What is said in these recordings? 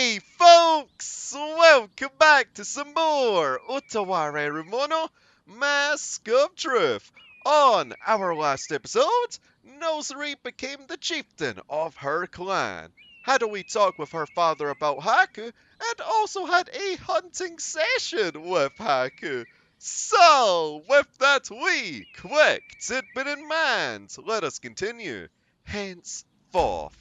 Hey folks! Welcome back to some more Utawarerumono Mask of Truth. On our last episode, Nosari became the chieftain of her clan. Had a wee talk with her father about Haku, and also had a hunting session with Haku. So, with that wee quick tidbit in mind, let us continue. Henceforth.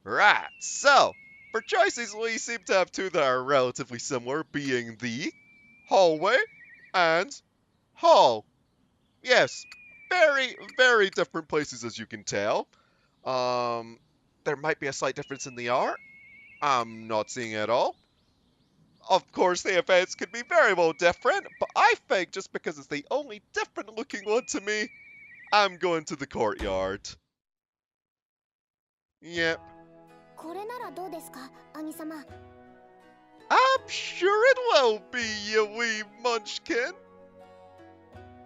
Right, so, for choices, we seem to have two that are relatively similar, being the hallway and hall. Yes, very, very different places as you can tell. There might be a slight difference in the art. I'm not seeing it at all. Of course, the events could be very well different, but I think just because it's the only different looking one to me, I'm going to the courtyard. Yep. これならどうですか、兄様。I'm sure it will be, you wee munchkin.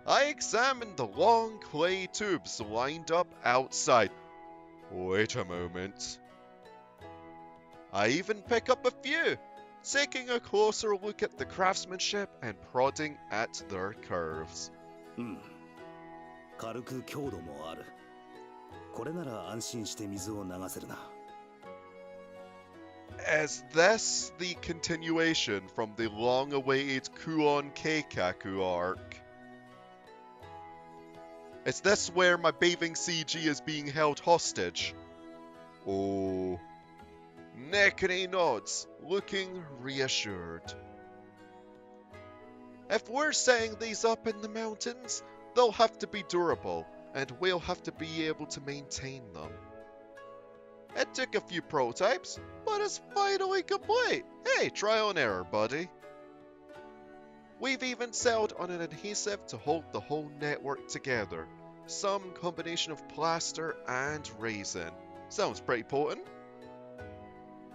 I examined the long clay tubes lined up outside. Wait a moment. I even pick up a few, taking a closer look at the craftsmanship and prodding at their curves. 軽く強度もある。これなら安心して水を流せるな。Is this the continuation from the long-awaited Kuon Keikaku arc? Is this where my bathing CG is being held hostage? Oh. Nekone nods, looking reassured. If we're setting these up in the mountains, they'll have to be durable, and we'll have to be able to maintain them. It took a few prototypes, but it's finally complete. Hey, trial and error, buddy. We've even settled on an adhesive to hold the whole network together. Some combination of plaster and resin. Sounds pretty potent.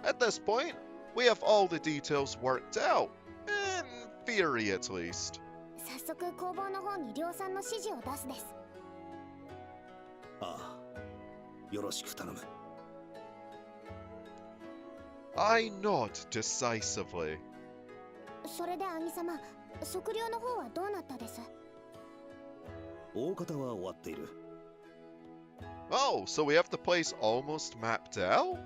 At this point, we have all the details worked out. In theory, at least. 早速工房の方に量産の指示を出すです。ああ、よろしく頼む。I nod decisively. それで兄様、測量の方はどうなったです？大方は終わっている。Oh, so we have the place almost mapped out?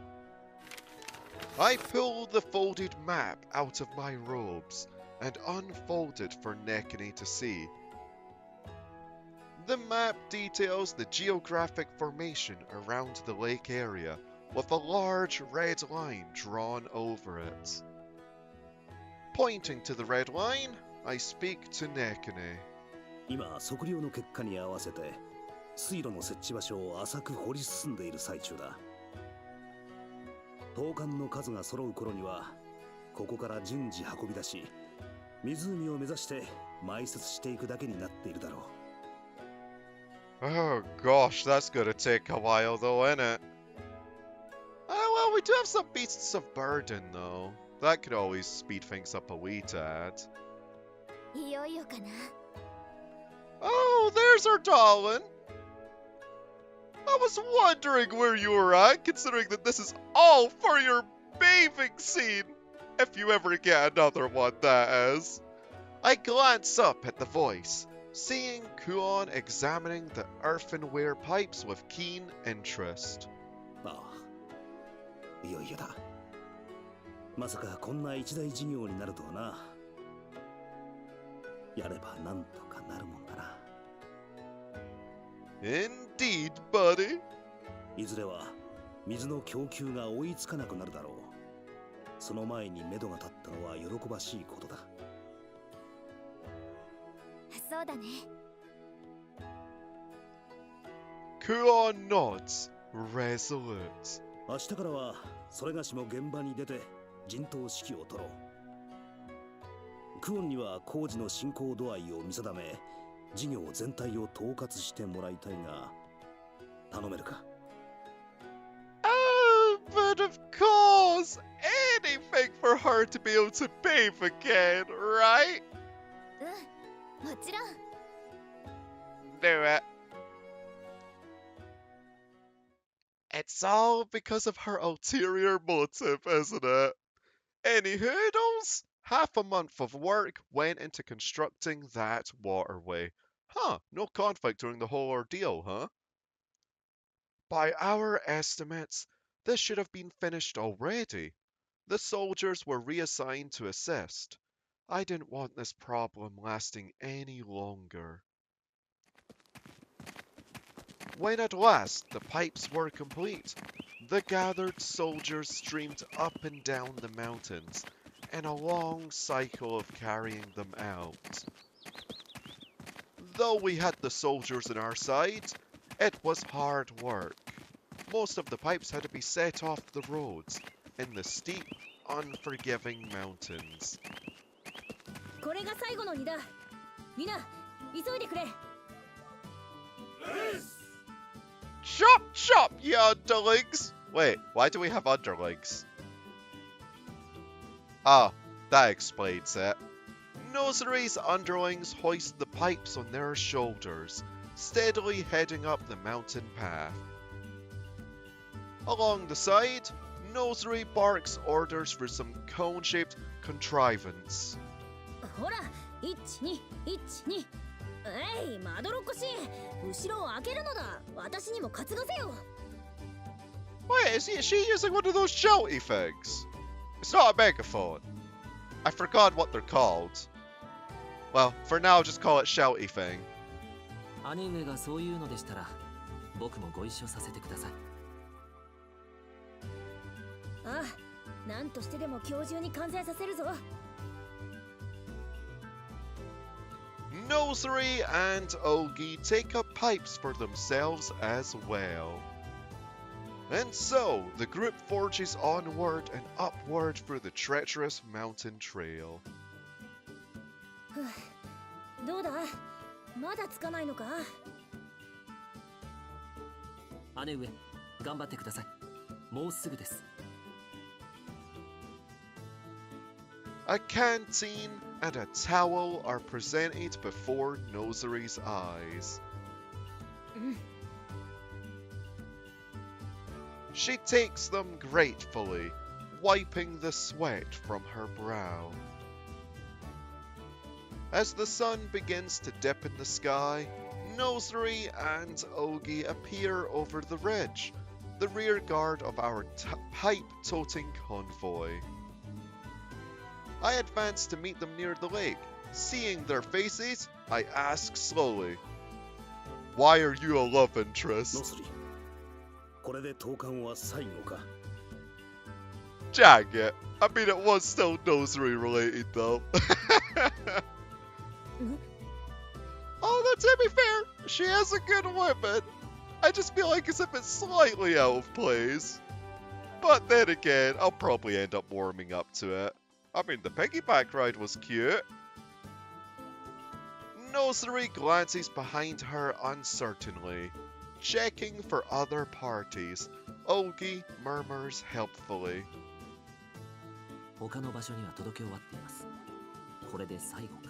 I pulled the folded map out of my robes and unfolded for Nekone to see. The map details the geographic formation around the lake area, with a large red line drawn over it. Pointing to the red line, I speak to Nekone. 今、測量の結果に合わせて、水路の設置場所を浅く掘り進んでいる最中だ。投管の数が揃う頃には、ここから順次運び出し、湖を目指して埋設していくだけになっているだろう。Oh gosh, that's gonna take a while though, isn't it? Well, we do have some beasts of burden though. That could always speed things up a wee tad. いよいよかな。Oh, there's our darling. I was wondering where you were at, considering that this is all for your bathing scene. If you ever get another one, that is. I glance up at the voice, seeing Kuon examining the earthenware pipes with keen interest. ああ、いよいよだ。まさかこんな一大事業になるとはな。やればなんとかなるもんだな。Indeed, buddy. いずれは水の供給が追いつかなくなるだろう。その前に目処が立ったのは喜ばしいことだ。そうだね。Kuon nods, resolute. 明日からはそれがしも現場に出て陣頭指揮を取ろう。クオンには工事の進行度合いを見定め、事業全体を統括してもらいたいが、頼めるか。Oh, but of course, anything for her to be able to bathe again, right? うん、もちろん。Knew it. It's all because of her ulterior motive, isn't it? Any hurdles? Half a month of work went into constructing that waterway. Huh, no conflict during the whole ordeal, huh? By our estimates, this should have been finished already. The soldiers were reassigned to assist. I didn't want this problem lasting any longer. When at last the pipes were complete, the gathered soldiers streamed up and down the mountains in a long cycle of carrying them out. Though we had the soldiers on our side, it was hard work. Most of the pipes had to be set off the roads in the steep, unforgiving mountains. これが最後の荷だ。みんな、急いでくれ。Chop, chop, you underlings! Wait, why do we have underlings? Ah, that explains it. Nosery's underlings hoist the pipes on their shoulders, steadily heading up the mountain path. Along the side, Nosery barks orders for some cone-shaped contrivance. ほら、1、2、1、2。えい、まどろっこしい。後ろを開けるのだ。私にも担がせよ。Wait, is she using one of those shouty things? It's not a megaphone. I forgot what they're called. Well, for now, just call it shouty thing. 姉上がそういうのでしたら、僕もご一緒させてください。ああ、なんとしてでも今日中に完成させるぞ。Nosery and Ogi take up pipes for themselves as well. And so, the group forges onward and upward through the treacherous mountain trail. どうだ、まだつかないのか。姉上、頑張ってください。もうすぐです。A canteen and a towel are presented before Nosery's eyes. She takes them gratefully, wiping the sweat from her brow. As the sun begins to dip in the sky, Nosery and Ogi appear over the ridge, the rear guard of our pipe-toting convoy. I advance to meet them near the lake. Seeing their faces, I ask slowly, "Why are you a love interest?" ノスリ、これで投函は最後か。Jacket. I mean, it was still Nosery related though. Although to be fair, she has a good weapon. I just feel like as if it's slightly out of place. But then again, I'll probably end up warming up to it. I mean, the piggyback ride was cute. Nosery glances behind her uncertainly, checking for other parties. Ogi murmurs helpfully. 他の場所には届け終わっています。これで最後か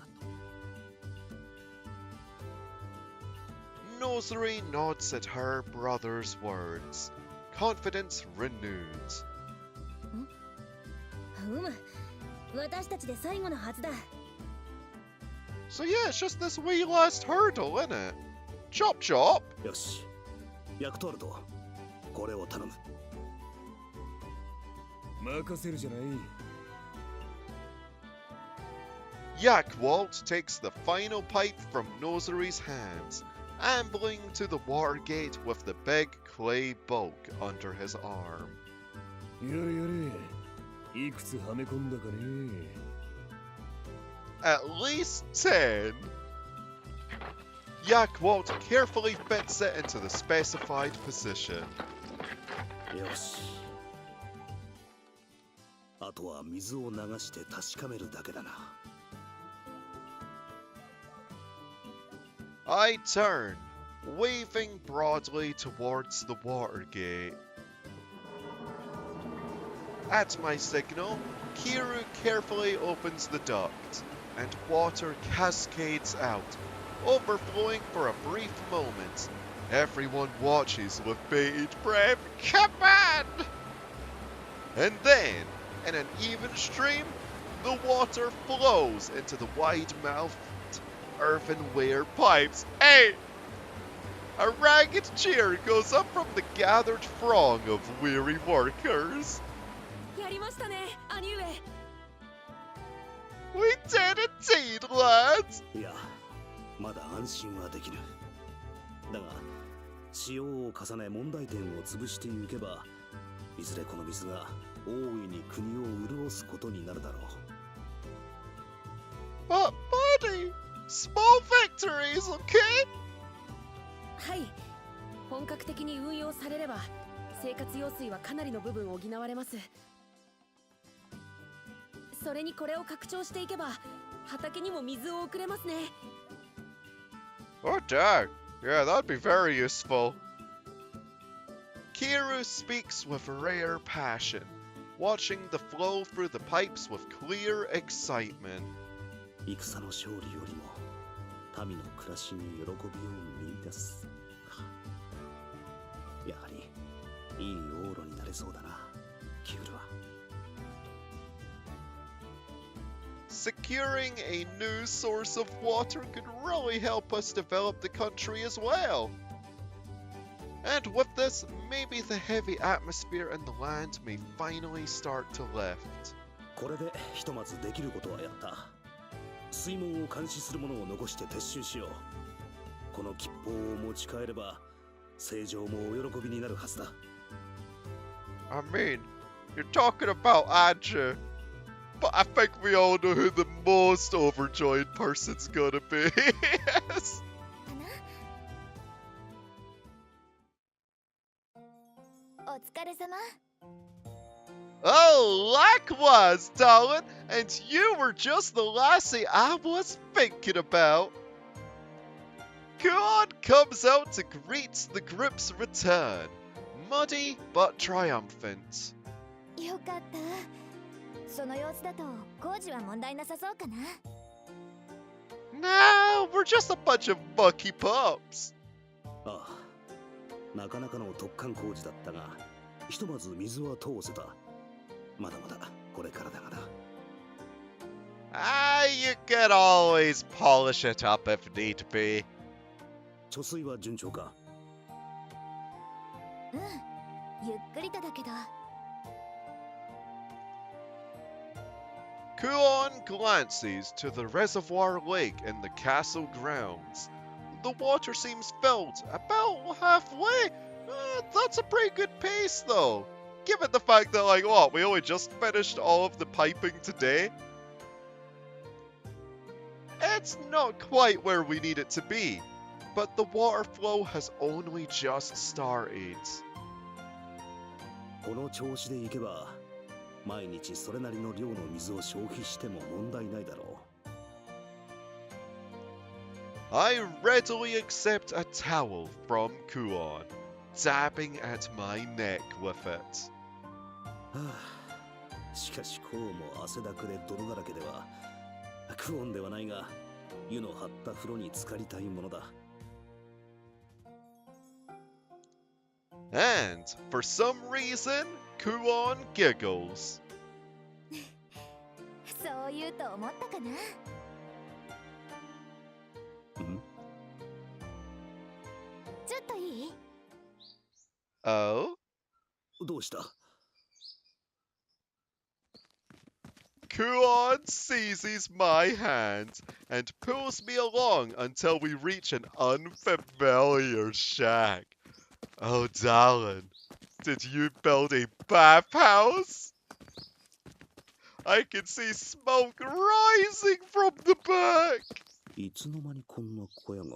と。Nosery nods at her brother's words, confidence renewed. 私たちで最後のはずだ。So yeah, it's just this wee last hurdle, isn't it? Chop chop! よし、ヤクトワルト、これを頼む。任せるじゃない。Jackedwalt takes the final pipe from Nosery's hands, ambling to the water gate with the big clay bulk under his arm. やれやれ、いくつはめ込んだかね。At least 10. Jackedwalt carefully fits it into the specified position. よし。あとは水を流して確かめるだけだな。I turn, waving broadly towards the water gate. At my signal, Kiru carefully opens the duct, and water cascades out, overflowing for a brief moment. Everyone watches with bated breath. Come on! And then, In an even stream, the water flows into the wide-mouthed earthenware pipes. Hey! A ragged cheer goes up from the gathered throng of weary workers. やりましたね、兄上。 We did indeed, lads! いや、まだ安心はできる。だが、使用を重ね問題点を潰していけば、いずれこの水が大いに国を潤すことになるだろう。But, buddy, small victories, okay? はい。本格的に運用されれば、生活用水はかなりの部分を補われます。それにこれを拡張していけば、畑にも水を送れますね。Oh, dang. Yeah, that'd be very useful. Kiru speaks with rare passion, watching the flow through the pipes with clear excitement. 戦の勝利よりも民の暮らしに喜びを見出す。やはりいい往路になれそうだな、キュールは。Securing a new source of water could really help us develop the country as well. And with this, maybe the heavy atmosphere in the land may finally start to lift. これでひとまずできることはやった。水門を監視する者を残して撤収しよう。この吉報を持ち帰れば、正常もお喜びになるはずだ。I mean, you're talking about Anja, but I think we all know who the most overjoyed person's gonna be. Yes. お疲れ様。 Oh, likewise, darling, and you were just the lassie I was thinking about. Kuon comes out to greet the group's return, muddy but triumphant. よかった。その様子だと工事は問題なさそうかな。No, we're just a bunch of mucky pups. ああ、なかなかの突貫工事だったが、ひとまず水は通せた。まだまだこれからだがな。Ah, you can always polish it up if need be. 貯水は順調か？うん、ゆっくりとだけど。Kuon glances to the reservoir lake in the castle grounds. The water seems filled about halfway. That's a pretty good pace, though. Given the fact that, like, what, we only just finished all of the piping today? It's not quite where we need it to be, but the water flow has only just started. この調子でいけば、毎日それなりの量の水を消費しても問題ないだろう。I readily accept a towel from Kuon, dabbing at my neck with it. はあ、しかしこうも汗だくで泥だらけでは、クオンではないが、湯の張った風呂に浸かりたいものだ。And, for some reason, Kuon giggles. そう言うと思ったかな。ん？ちょっといい？ Oh? どうした？ Kuon seizes my hand and pulls me along until we reach an unfamiliar shack. Oh, darling, did you build a bathhouse? I can see smoke rising from the back. いつの間にこんな小屋が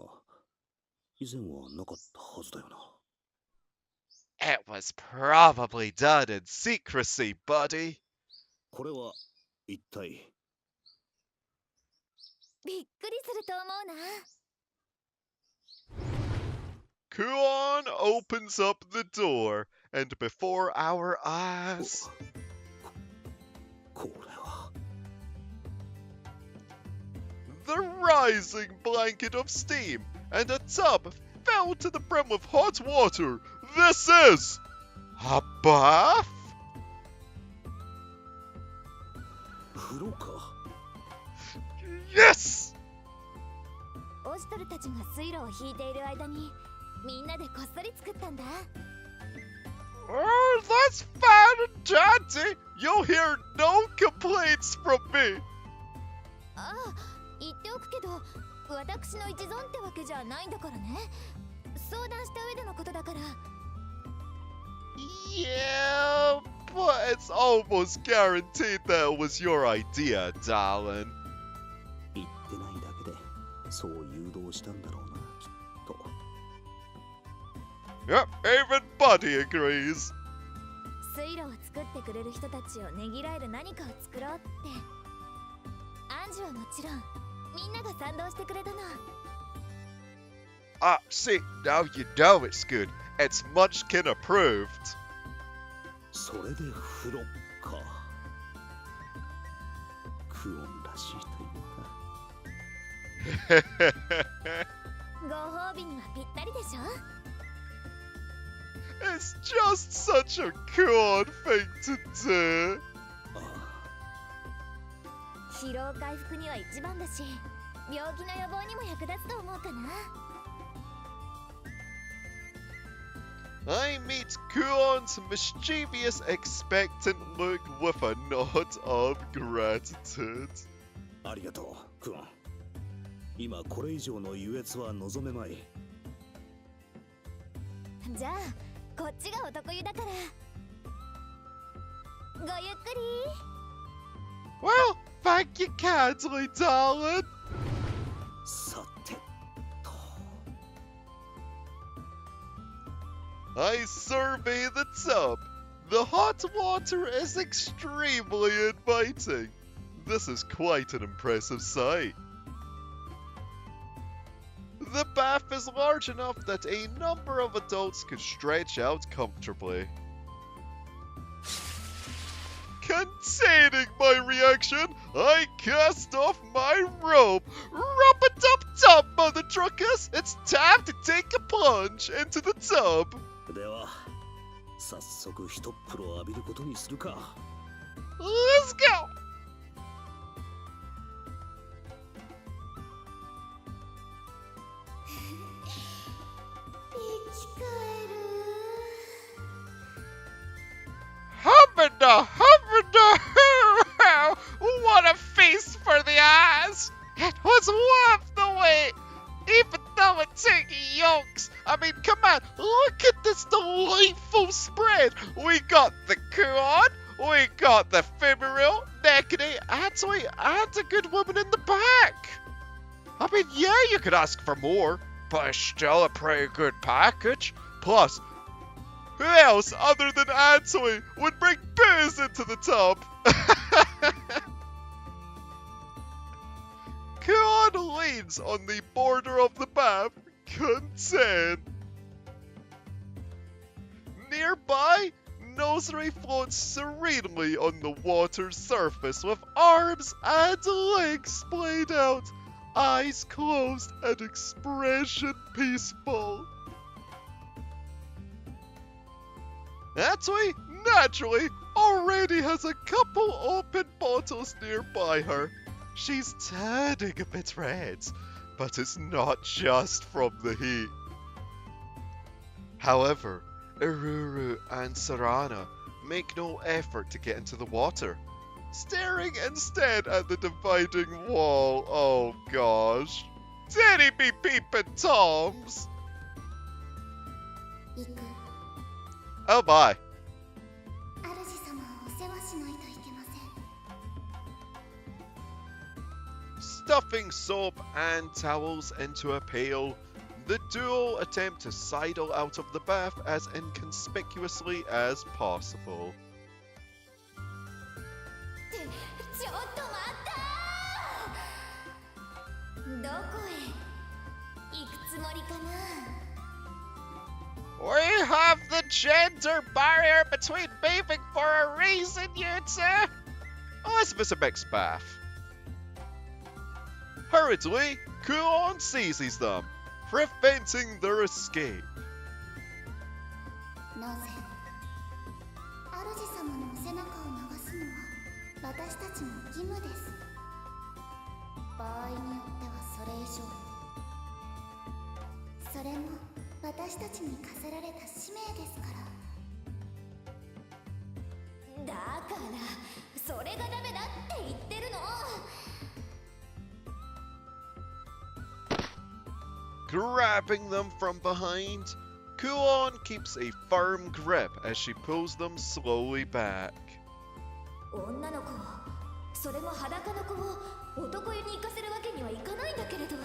以前はなかったはずだよな。It was probably done in secrecy, buddy. これは一体。びっくりすると思うな。Kuon opens up the door, and before our eyes, これは。the rising blanket of steam and a tub filled to the brim with hot water. This is a bath? 風呂か。Yes! オシトルたちが水路を引いている間にみんなでこっそり作ったんだ。 Oh, that's fine and dandy. You'll hear no complaints from me. ああ、言っておくけど私の一存ってわけじゃないんだからね。相談した上でのことだから。 Yeah, but it's almost guaranteed that it was your idea, darling. 言ってないだけでそう誘導したんだろうな、きっと。 Yep, even Buddy agrees. 水路を作ってくれる人たちをねぎらえる何かを作ろうって。アンジュはもちろんみんなが賛同してくれたの。 Ah, see, now you know it's good. It's Munchkin approved. それで風呂か。クオンらしいというか。ご褒美にはぴったりでしょ。 It's just such a cool thing to do. 疲労回復には一番だし、病気の予防にも役立つと思うかな。 I meet Kuon's mischievous, expectant look with a nod of gratitude. ありがとう、クオン。今これ以上の優越は望めまい。じゃあこっちがお得意だから。ごゆっくり。 Well, thank you kindly, darling. さてと。 I survey the tub. The hot water is extremely inviting. This is quite an impressive sight. The bath is large enough that a number of adults could stretch out comfortably. Containing my reaction, I cast off my robe. Rub-a-dub-dub, mother truckers! It's time to take a plunge into the tub. では早速一っ風呂浴びることにするか。 Let's go! Hummuna Hummuna! What a feast for the eyes! It was worth the wait, even though it took yonks. I mean, come on, look at this delightful spread. We got the Kuon, we got the Femoral, Nekone, and a good woman in the back. I mean, yeah, you could ask for more, but it's still a pretty good package. Plus, who else other than Antoi would bring booze into the tub? Kuon leans on the border of the bath, content. Nearby, Nosri floats serenely on the water's surface with arms and legs splayed out, eyes closed and expression peaceful. Antoi, naturally, already has a couple open bottles nearby her. She's turning a bit red, but it's not just from the heat. However, Ururu and Sarana make no effort to get into the water, staring instead at the dividing wall. Oh gosh. Did he be peeping toms? 行く。 Oh my. 主様をお世話しないといけません。 Stuffing soap and towels into a pail, the duo attempt to sidle out of the bath as inconspicuously as possible. ちょっと待ったー。どこへ行くつもりかな。 We have the gender barrier between bathing for a reason, you two! Unless if it's a mixed bath. Hurriedly, Kuon seizes them, preventing their escape. なぜ主様のお背中を流すのは私たちの義務です。場合によってはそれ以上に。それも私たちに課せられた使命ですから。だからそれがダメだって言ってるの。Grabbing them from behind, Kuon keeps a firm grip as she pulls them slowly back. 女の子を、それも裸の子を男湯に行かせるわけにはいかないんだけれど。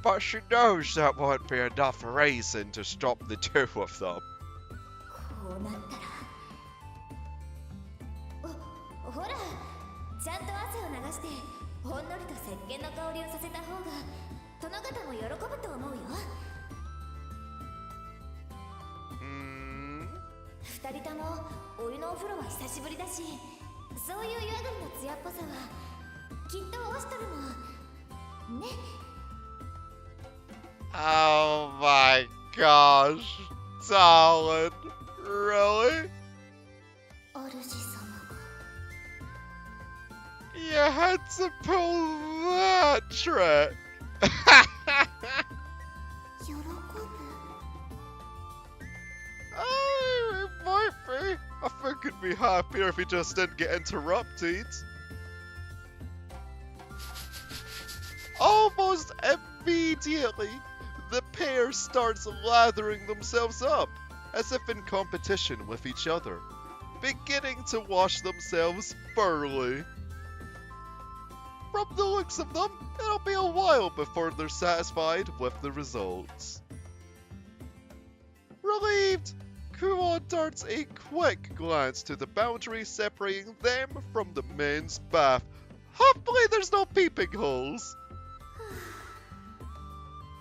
But she knows that won't be enough reason to stop the two of them. こうなったら、ほら、ちゃんと汗を流してほんのりと石鹸の香りをさせた方が殿方も喜ぶと思うよ。二人ともお湯のお風呂は久しぶりだし、そういう湯上がりの艶っぽさはきっとオシトルもね。Oh my gosh, darling, really? 主様が。You had to pull that trick. 喜ぶ。It might be. I think it'd be happier if he just didn't get interrupted. Almost immediately, the pair starts lathering themselves up, as if in competition with each other, beginning to wash themselves thoroughly. From the looks of them, it'll be a while before they're satisfied with the results. Relieved, Kuon darts a quick glance to the boundary separating them from the men's bath. Hopefully there's no peeping holes.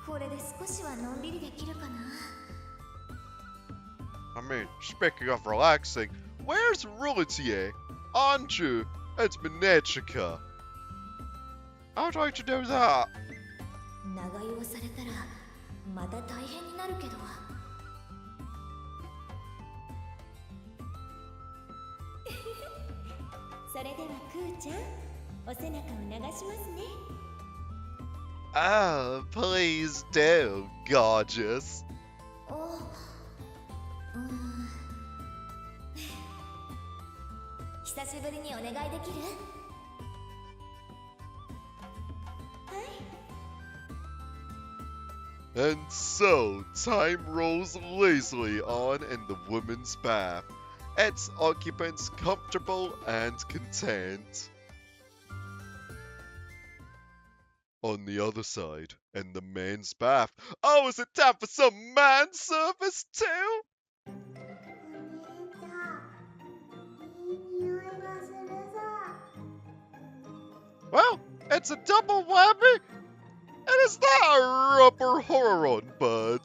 これで少しはのんびりできるかな。I mean, speaking of relaxing, where's Ruletier, Anju, and Minechika? I'd like to know that. 長湯をされたらまた大変になるけど。それではクーちゃん、お背中を流しますね。Oh, please do, gorgeous. 久しぶりにお願いできる？はい。And so, time rolls lazily on in the women's bath, its occupants comfortable and content. On the other side, in the men's bath, oh, is it time for some man service too? Well, it's a double whammy! And is that a rubber horror on, bud?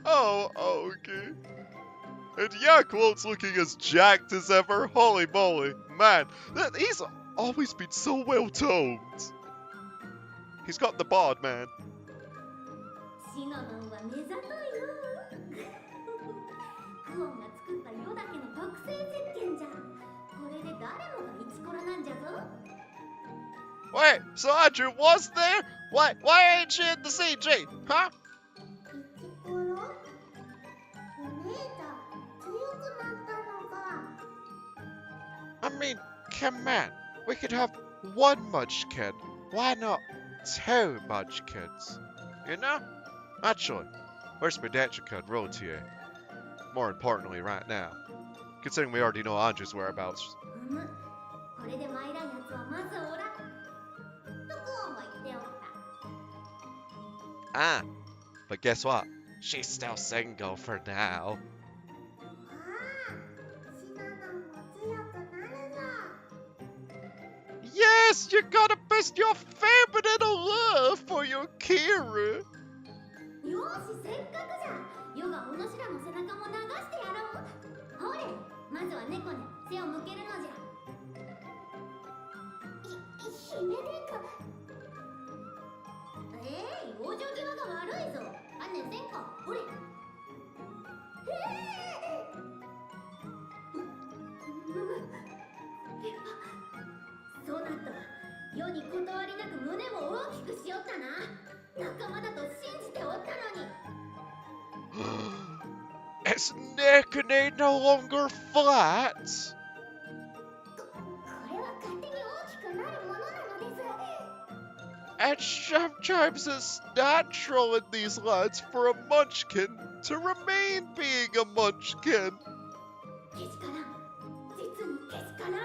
Oh, okay. And Jackedwalt's looking as jacked as ever. Holy moly, man, he's always been so well toned. He's got the bod, man. シナモンは目ざといよ。クオンが作った世だけの特製石鹸じゃ。これで誰もがイチコロなんじゃぞ。Wait, so Andrew was there? Why ain't she in the CG? Huh? イチコロ？お姉ちゃん、強くなったのか。I mean, come on. We could have one munchkin. Why not two munchkins? You know? Actually, where's Medechika and Rotier? More importantly, right now. Considering we already know Andrew's whereabouts. これで参らんやつはまずおらん。とクオンは言っておった。Ah, but guess what? She's still single for now. Yes, you gotta best your feminine love for your Kira. よし、せっかくじゃ。ヨガおのしらの背中も流してやろう。ほれ、まずは猫に背を向けるのじゃ。姫殿下。往生際が悪いぞ。あんねんせんか、ほれ。Nekone no longer flat? これは勝手に大きくなるものなのです。 And sometimes it's natural in these lands for a munchkin to remain being a munchkin. けしからん。実にけしから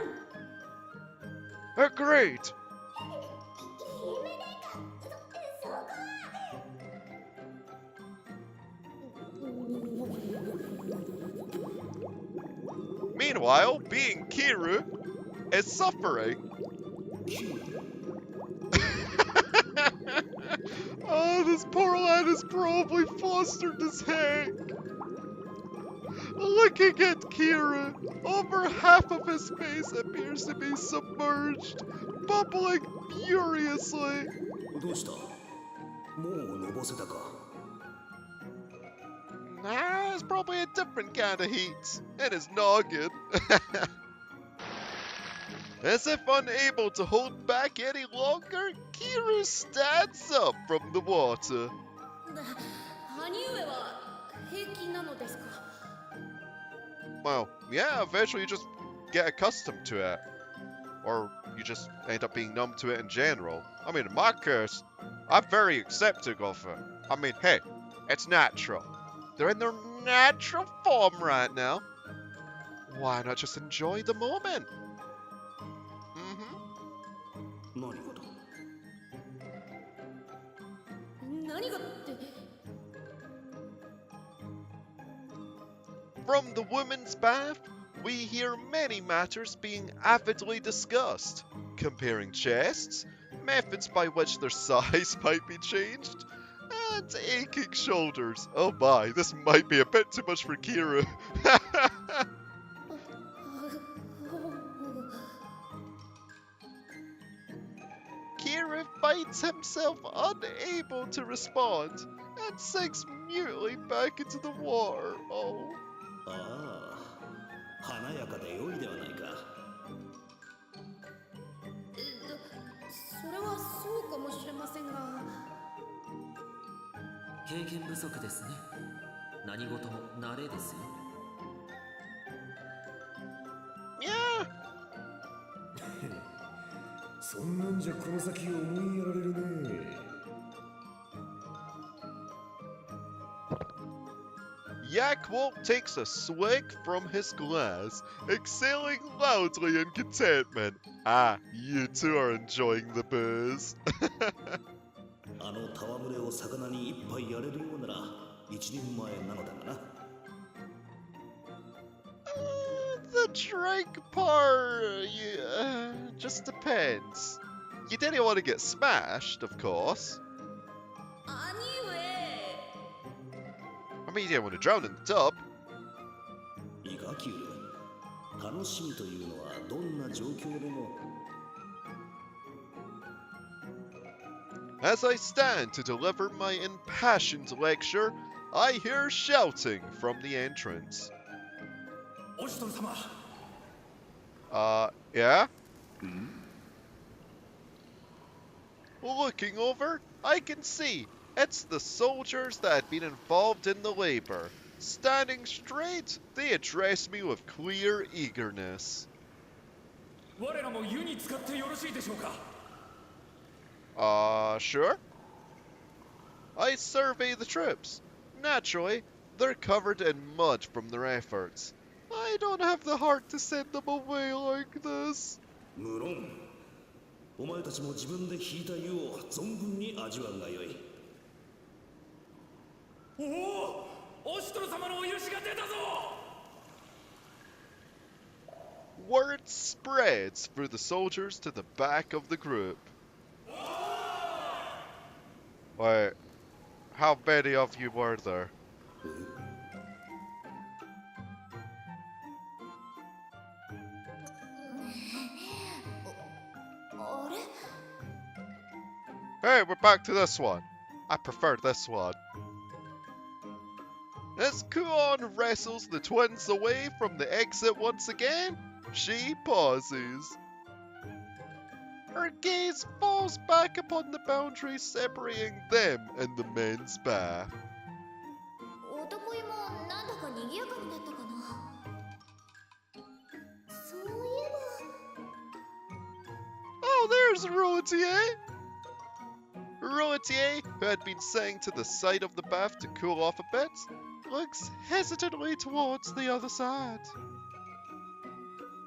ん。 Agreed. 姫殿下、そこは。 Meanwhile, being Kiru is suffering. Oh, this poor lad is probably flustered as heck. Looking at Kira, over half of his face appears to be submerged, bubbling furiously. どうした？もうのぼせたか？ Nah, it's probably a different kind of heat in his noggin. As if unable to hold back any longer, Kiru stands up from the water. 兄上は平気なのですか? Well, yeah, eventually you just get accustomed to it. Or you just end up being numb to it in general. I mean, in my case, I'm very accepting of it. I mean, hey, it's natural. They're in their natural form right now. Why not just enjoy the moment? Mm-hmm. 何事？何がって。 From the women's bath, we hear many matters being avidly discussed, comparing chests, methods by which their size might be changed, and aching shoulders. Oh my, this might be a bit too much for Kira. Kira finds himself unable to respond and sinks mutely back into the water. Oh. ああ、華やかで良いではないか。それはそうかもしれませんが。経験不足ですね。何事も慣れですよ。Yeah. そんなんじゃこの先思いやられるね。Jackedwalt takes a swig from his glass, exhaling loudly in contentment. Ah, you two are enjoying the booze. あの戯れを魚に一杯やれるようなら一人前なのだがな。The drink part, just depends. You didn't want to get smashed, of course. 兄上。 I mean, you didn't want to drown in the tub. いいか、キュール。楽しみというのはどんな状況でも。 As I stand to deliver my impassioned lecture, I hear shouting from the entrance. オシトル様。Yeah? Looking over, I can see it's the soldiers that had been involved in the labor. Standing straight, they address me with clear eagerness. 我らも湯に使ってよろしいでしょうか。 Sure? I survey the troops. Naturally, they're covered in mud from their efforts. I don't have the heart to send them away like this. 無論、お前たちも自分で引いた湯を存分に味わうがよい。 おお、オシトル様のお許しが出たぞ。 Word spreads through the soldiers to the back of the group. Wait, how many of you were there? Hey, we're back to this one. I prefer this one. As Kuon wrestles the twins away from the exit once again, she pauses. Her gaze falls back upon the boundary separating them and the men's bath. 男湯もなんだか賑やかになったかな。そういえば。Oh, there's Routier! Routier, who had been sitting to the side of the bath to cool off a bit, looks hesitantly towards the other side.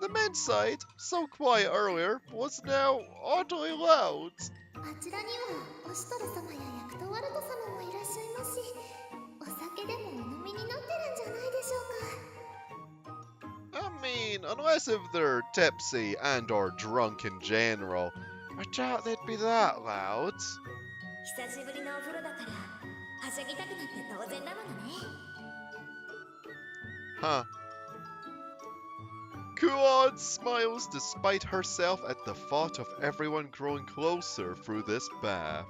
The men's side, so quiet earlier, was now oddly loud. あちらにはオシトル様やヤクトワルト様もいらっしゃいますし、お酒でもお飲みになってるんじゃないでしょうか。 I mean, unless if they're tipsy and or drunk in general, I doubt they'd be that loud. 久しぶりのお風呂だからはしゃぎたくなって当然だものね。 Huh. Kuon smiles despite herself at the thought of everyone growing closer through this bath.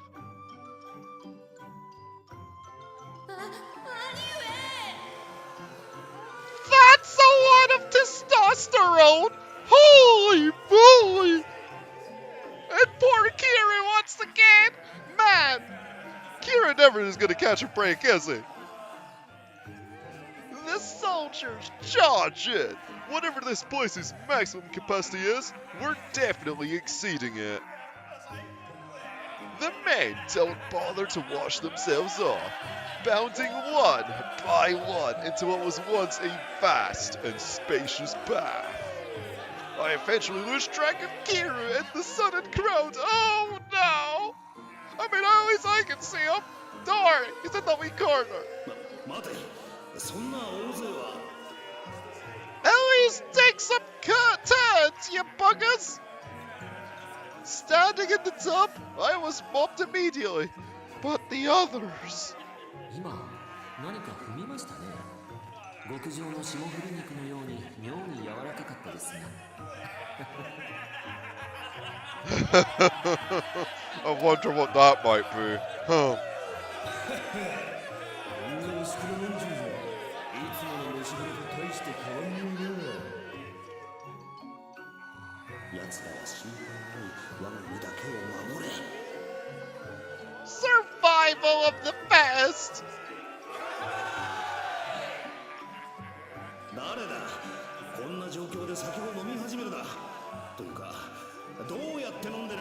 'That's a lot of testosterone! Holy moly! And poor Kira once again! Man! Kira never is gonna catch a break, is he? The soldiers charge in! Whatever this place's maximum capacity is, we're definitely exceeding it. The men don't bother to wash themselves off, bounding one by one into what was once a vast and spacious bath. I eventually lose track of Kiru and the sudden crowd. Oh no! I mean, at least I can see him. Don't worry, he's in the wee corner. 待て、そんな大勢は。 At least take some turns, you buggers! Standing in the tub, I was mopped immediately. But the others... 今何か踏みましたね。極上の霜降り肉のように妙に柔らかかったですね。I wonder what that might be. Huh. こんなおしくらまんじゅうじゃいつもの飯ぶりと大して変わんねえな。奴らは心配ない我が身だけを守れ。 Survival of the best! 誰だこんな状況で酒を飲み始めるな。というかどうやって飲んでる。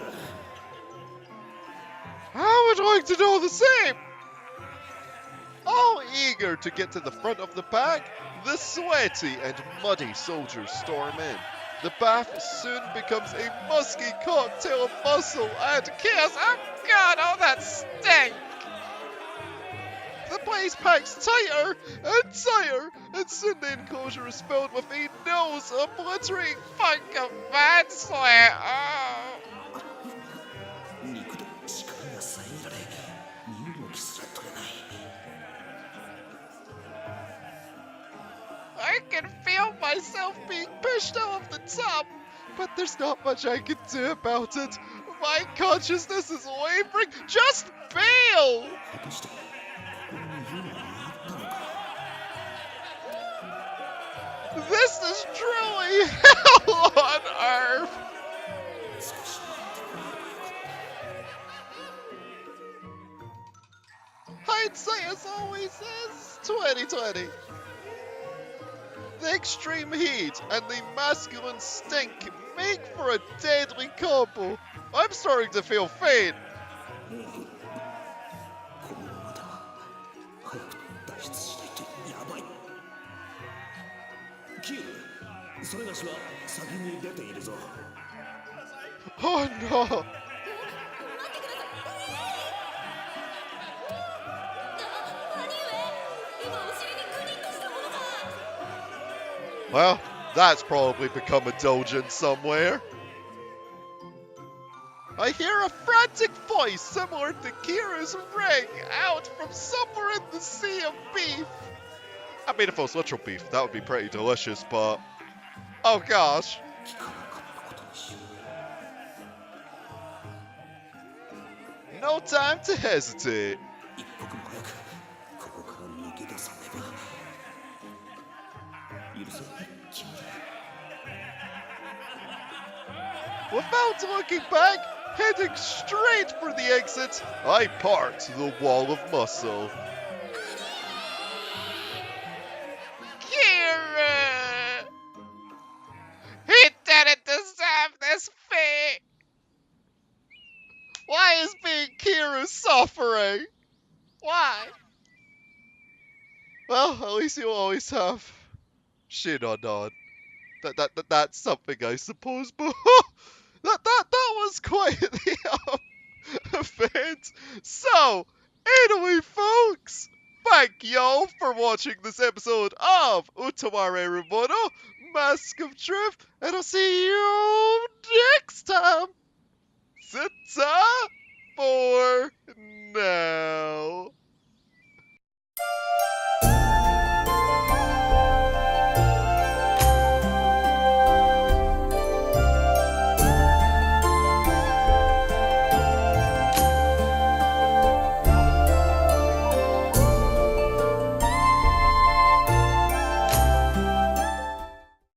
I would like to know the same! All eager to get to the front of the pack, the sweaty and muddy soldiers storm in. The bath soon becomes a musky cocktail of muscle and chaos. Oh god, oh that stank! The place packs tighter and tighter, and soon the enclosure is filled with a nose-obliterating funk of bad sweat. Oh. 肉で視界が遮られ身動きすら取れない。 I can feel myself being pushed out of the tub, but there's not much I can do about it. My consciousness is wavering. Just bail! 果たしてここに湯があったのか。 This is truly hell on earth! 少し待ってもらえばよかった。 Hindsight, as always, is 2020. The extreme heat and the masculine stink make for a deadly combo. I'm starting to feel faint. このままでは早く脱出しないとやばい。キール、それがしは先に出ているぞ。 Oh no! 待ってください。兄上、今お尻にグニッとしたものが。 Well, that's probably become a doujin somewhere. I hear a frantic voice similar to Kira's ring out from somewhere in the sea of beef. I mean, if it was literal beef, that would be pretty delicious, but... Oh gosh. 聞かなかったことにしよう。 No time to hesitate. 一刻も早くここから逃げ出さねば。許せ、キム。 Without looking back, heading straight for the exit, I part the wall of muscle. through suffering. Why? Well, at least you always have Shin or not. That's something, I suppose. But that was quite the event. So, anyway, folks, thank y'all for watching this episode of Utawarerumono, Mask of Truth, and I'll see you next time. Zita for